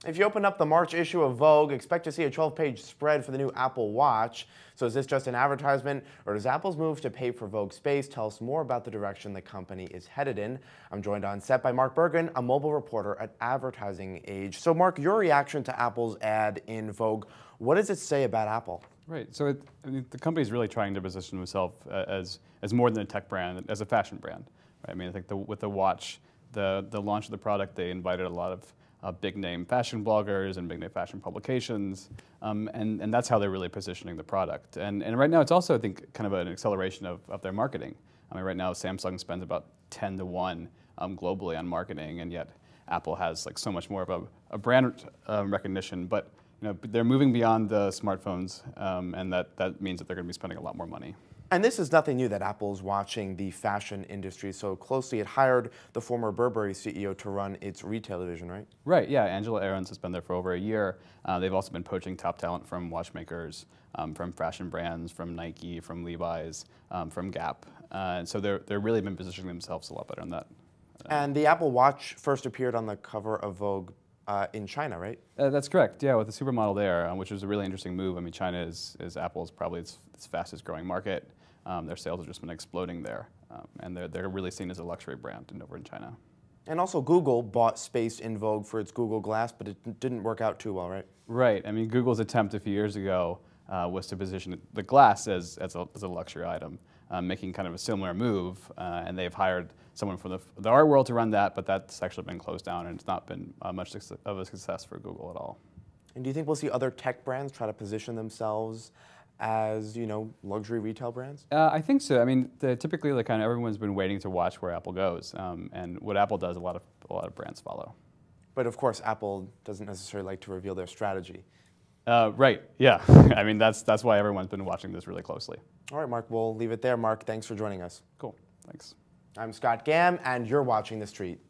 If you open up the March issue of Vogue, expect to see a 12-page spread for the new Apple Watch. So is this just an advertisement, or does Apple's move to pay for Vogue space tell us more about the direction the company is headed in? I'm joined on set by Mark Bergen, a mobile reporter at Advertising Age. So Mark, your reaction to Apple's ad in Vogue, what does it say about Apple? Right, so I mean, the company is really trying to position itself as more than a tech brand, as a fashion brand. Right? I mean, I think with the watch, the launch of the product, they invited a lot of big-name fashion bloggers and big-name fashion publications, and that's how they're really positioning the product. And right now, it's also, I think, kind of an acceleration of their marketing. I mean, right now, Samsung spends about 10 to 1 globally on marketing, and yet Apple has like so much more of a brand recognition. But you know, they're moving beyond the smartphones, and that means that they're going to be spending a lot more money. And this is nothing new that Apple's watching the fashion industry so closely. It hired the former Burberry CEO to run its retail division, right? Right, yeah. Angela Ahrendts has been there for over a year. They've also been poaching top talent from watchmakers, from fashion brands, from Nike, from Levi's, from Gap. And so they're really been positioning themselves a lot better than that. And the Apple Watch first appeared on the cover of Vogue in China, right? That's correct, yeah, with the supermodel there, which was a really interesting move. I mean, China is Apple's probably its fastest growing market. Their sales have just been exploding there, and they're really seen as a luxury brand over in China. And also Google bought space in Vogue for its Google Glass, but it didn't work out too well, right? Right. I mean, Google's attempt a few years ago was to position the glass as a luxury item, making kind of a similar move, and they've hired someone from the art world to run that, but that's actually been closed down, and it's not been much of a success for Google at all. And do you think we'll see other tech brands try to position themselves as, you know, luxury retail brands? I think so. I mean, typically, everyone's been waiting to watch where Apple goes, and what Apple does, a lot of brands follow. But of course, Apple doesn't necessarily like to reveal their strategy. Right. Yeah. I mean, that's why everyone's been watching this really closely. All right, Mark. We'll leave it there. Mark, thanks for joining us. Cool. Thanks. I'm Scott Gamm, and you're watching The Street.